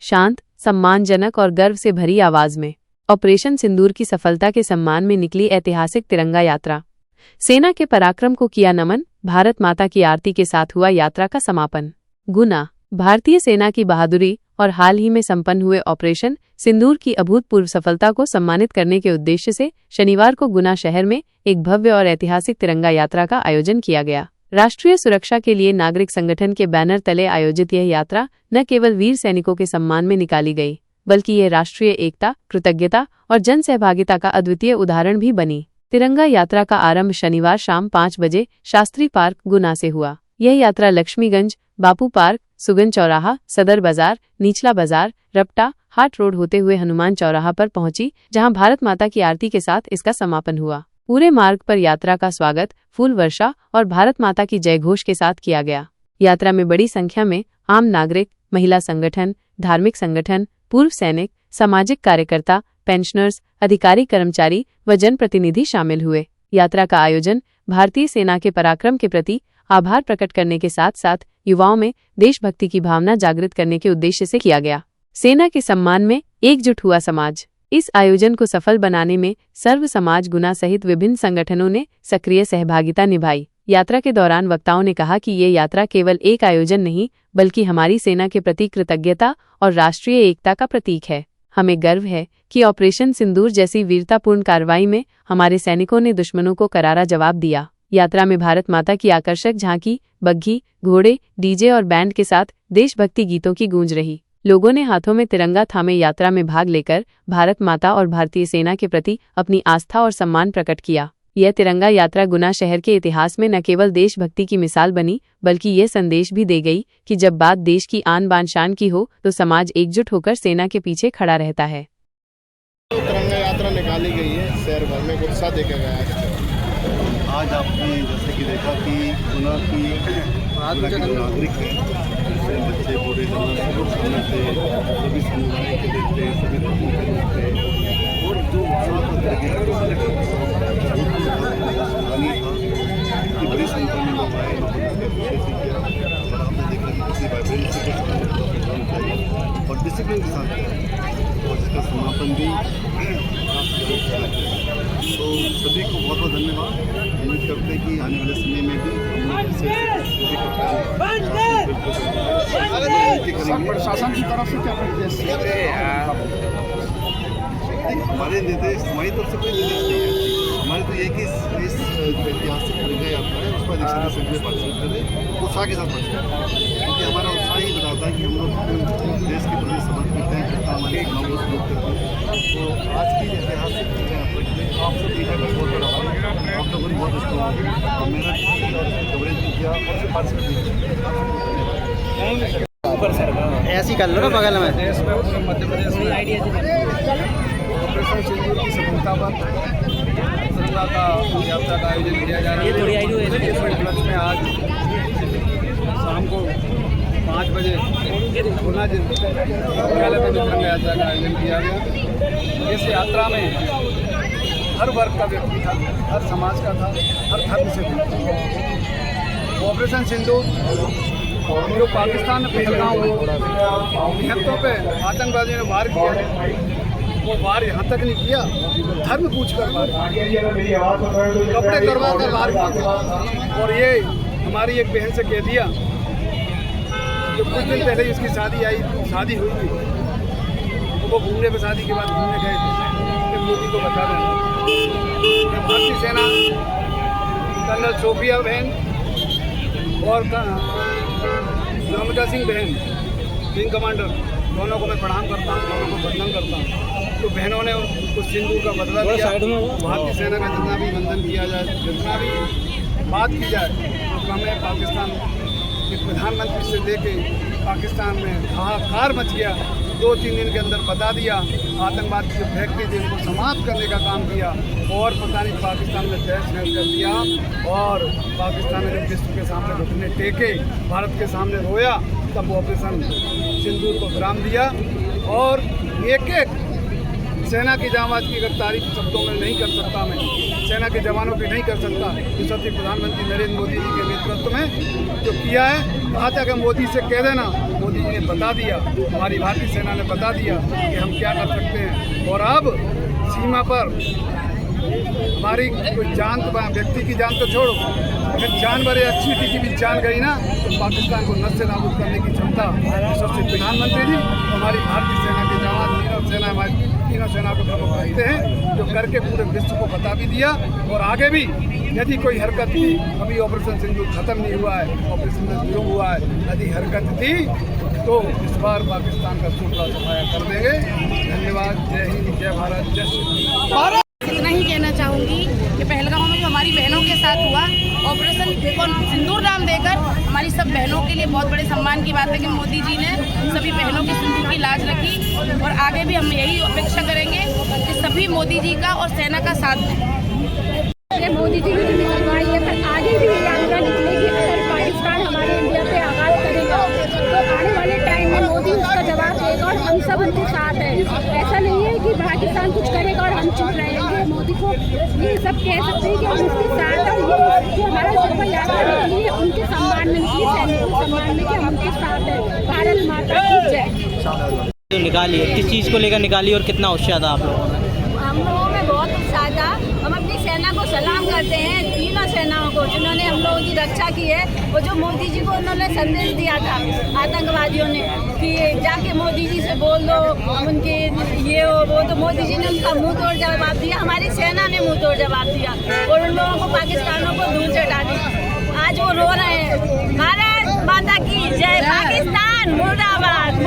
शांत, सम्मानजनक और गर्व से भरी आवाज में ऑपरेशन सिंदूर की सफलता के सम्मान में निकली ऐतिहासिक तिरंगा यात्रा। सेना के पराक्रम को किया नमन, भारत माता की आरती के साथ हुआ यात्रा का समापन। गुना। भारतीय सेना की बहादुरी और हाल ही में संपन्न हुए ऑपरेशन सिंदूर की अभूतपूर्व सफलता को सम्मानित करने के उद्देश्य से शनिवार को गुना शहर में एक भव्य और ऐतिहासिक तिरंगा यात्रा का आयोजन किया गया। राष्ट्रीय सुरक्षा के लिए नागरिक संगठन के बैनर तले आयोजित यह यात्रा न केवल वीर सैनिकों के सम्मान में निकाली गई, बल्कि ये राष्ट्रीय एकता, कृतज्ञता और जन सहभागिता का अद्वितीय उदाहरण भी बनी। तिरंगा यात्रा का आरंभ शनिवार शाम 5 बजे शास्त्री पार्क, गुना से हुआ। यह यात्रा लक्ष्मीगंज, बापू पार्क, सुगन चौराहा, सदर बाजार, निचला बाजार, रपटा, हाट रोड होते हुए हनुमान चौराहा पर पहुंची, जहां भारत माता की आरती के साथ इसका समापन हुआ। पूरे मार्ग पर यात्रा का स्वागत फूल वर्षा और भारत माता की जयघोष के साथ किया गया। यात्रा में बड़ी संख्या में आम नागरिक, महिला संगठन, धार्मिक संगठन, पूर्व सैनिक, सामाजिक कार्यकर्ता, पेंशनर्स, अधिकारी, कर्मचारी व जनप्रतिनिधि शामिल हुए। यात्रा का आयोजन भारतीय सेना के पराक्रम के प्रति आभार प्रकट करने के साथ साथ युवाओं में देशभक्ति की भावना जागृत करने के उद्देश्य से किया गया। सेना के सम्मान में एकजुट हुआ समाज। इस आयोजन को सफल बनाने में सर्व समाज गुना सहित विभिन्न संगठनों ने सक्रिय सहभागिता निभाई। यात्रा के दौरान वक्ताओं ने कहा कि ये यात्रा केवल एक आयोजन नहीं, बल्कि हमारी सेना के प्रति कृतज्ञता और राष्ट्रीय एकता का प्रतीक है। हमें गर्व है कि ऑपरेशन सिंदूर जैसी वीरतापूर्ण कार्रवाई में हमारे सैनिकों ने दुश्मनों को करारा जवाब दिया। यात्रा में भारत माता की आकर्षक झांकी, बग्घी, घोड़े, डीजे और बैंड के साथ देशभक्ति गीतों की गूंज रही। लोगों ने हाथों में तिरंगा थामे यात्रा में भाग लेकर भारत माता और भारतीय सेना के प्रति अपनी आस्था और सम्मान प्रकट किया। यह तिरंगा यात्रा गुना शहर के इतिहास में न केवल देशभक्ति की मिसाल बनी, बल्कि ये संदेश भी दे गई कि जब बात देश की आन बान शान की हो तो समाज एकजुट होकर सेना के पीछे खड़ा रहता है। तिरंगा यात्रा निकाली गई है, शहर भर में उत्साह देखा गया है। आज आपने जैसे कि देखा कि गुना की जो नागरिक है, जैसे बच्चे, बूढ़े, जवान सभी समुदाय के देखते हैं, सभी धर्मों के देखते हैं, और जो उत्साह था कि बड़ी संख्या में लोग आए, और आपने देखा कि किसी वाइब्रेंट से और डिसिप्लिन के साथ और इसका समापन भी तो सभी को बहुत बहुत धन्यवाद। उम्मीद करते हैं कि आने वाले समय में भी हम लोग इसे शासन की तरफ से क्या निर्देश हमारे निर्देश हमारी तरफ से कोई निर्देश नहीं है। हमारे तो एक ही इस ऐतिहासिक तिरंगा यात्रा है, उस पर पार्टिसिपेट करें, उत्साह के साथ पार्टिसिपेट करें, क्योंकि हमारा उत्साह ही बताता है कि हम लोग देश के प्रति समर्पित हैं, जितना हमारे समाज को सहयोग करते हैं। तो आज की ऐतिहासिक यात्रा के लिए आप सब मीडिया का बहुत बड़ा आभार। आप लोगों ने बहुत उसको मेहनत की और कवरेज भी किया और उससे पार्टिसिपेट किया। ऐसी कर लो ना बगल में। पूरे मध्य प्रदेश में ऑपरेशन सिंदूर की सफलता पर तिरंगा का यात्रा का आयोजन किया जा रहा है। इस उपलक्ष्य में आज शाम को 5 बजे गुना मुख्यालय में तिरंगा यात्रा का आयोजन किया गया। इस यात्रा में हर वर्ग का व्यक्ति था, हर समाज का था, हर धर्म से था। ऑपरेशन सिंदूर जो पाकिस्तान में पहलगाम निहत्तों पे आतंकवादियों ने वार किया, वो वार यहाँ तक नहीं किया, धर्म पूछकर वार, कपड़े करवा कर वार किया। और ये हमारी एक बहन से कह दिया जो कुछ दिन पहले इसकी शादी हुई थी, तो वो घूमने पे शादी के बाद घूमने गए थे, मोदी को बता देना। भारतीय सेना कर्नल सोफिया बहन और नमिता सिंह बहन, विंग कमांडर, दोनों को मैं प्रणाम करता हूँ, दोनों को वंदन करता हूँ। तो बहनों ने उनको सिंदूर का बदला दिया। भारतीय सेना का जितना भी वंदन किया जाए, जितना भी बात की जाए, तो हमें पाकिस्तान के प्रधानमंत्री से लेके पाकिस्तान में हाहाकार मच गया। 2-3 दिन के अंदर बता दिया, आतंकवाद की फैक्ट्री थी उनको समाप्त करने का काम किया, और पता नहीं पाकिस्तान में तहस नहस कर दिया। और पाकिस्तान ने जब विश्व के सामने घुटने टेके, भारत के सामने रोया, तब ऑपरेशन सिंदूर को विराम दिया। और एक एक सेना की जांबाज की अगर तारीफ शब्दों में नहीं कर सकता मैं, सेना के जवानों पे नहीं कर सकता। इस वक्त प्रधानमंत्री नरेंद्र मोदी जी के नेतृत्व में जो किया है, कहा था कि मोदी से कह देना, मोदी जी ने बता दिया, हमारी भारतीय सेना ने बता दिया कि हम क्या कर सकते हैं। और अब सीमा पर हमारी कोई जान, तो व्यक्ति की जान तो छोड़ो, अगर जानवर या चींटी की भी जान गई ना, तो पाकिस्तान को नस्ल नाबूद करने की क्षमता सबसे प्रधानमंत्री जी, हमारी भारतीय सेना के जवान, तीनों सेना को प्रमुख रखते हैं, जो करके पूरे विश्व को बता भी दिया। और आगे भी यदि कोई हरकत थी, अभी ऑपरेशन सिंदूर खत्म नहीं हुआ है, ऑपरेशन शुरू हुआ है, यदि हरकत थी तो इस बार पाकिस्तान का सूखा सफाया कर देंगे। धन्यवाद। जय हिंद, जय भारत, जय श्री राम। इतना ही कहना चाहूँगी कि पहलगाम में जो हमारी बहनों के साथ हुआ ऑपरेशन सिंदूर नाम देकर, हमारी सब बहनों के लिए बहुत बड़े सम्मान की बात है कि मोदी जी ने सभी बहनों के सिंदूर की लाज रखी। और आगे भी हम यही अपेक्षा करेंगे कि सभी मोदी जी का और सेना का साथ दें। मोदी जी की निकलवाई है, पर आगे भी ये यात्रा निकलेगी। अगर पाकिस्तान हमारे इंडिया पे आघात करेगा तो आने वाले टाइम में मोदी उसका जवाब देगा और हम सब उनके साथ हैं। ऐसा नहीं है कि पाकिस्तान कुछ करेगा और हम चुप रहेंगे। मोदी को ये सब कह सकते हैं कि हम उसके साथ हैं। ये हमारा शोभा यात्रा निकली है उनके सम्मान में निकली, सैनिकों के सम्मान में, कि हम उनके साथ हैं। भारत माता की जय। निकाली है, किस चीज़ को लेकर निकाली और कितना उत्साह था आप लोगों में? हम लोगों में बहुत उत्साह था। हम अपनी सेना को सलाम करते हैं, तीनों सेनाओं को जिन्होंने हम लोगों की रक्षा की है। और जो मोदी जी को उन्होंने संदेश दिया था आतंकवादियों ने कि जाके मोदी जी से बोल दो उनके ये हो वो, तो मोदी जी ने उनका मुंह तोड़ जवाब दिया, हमारी सेना ने मुंह तोड़ जवाब दिया और उन लोगों को पाकिस्तानों को दूर से हटा दिया। आज वो रो रहे हैं। भारत माता की जय, पाकिस्तान मुर्दाबाद।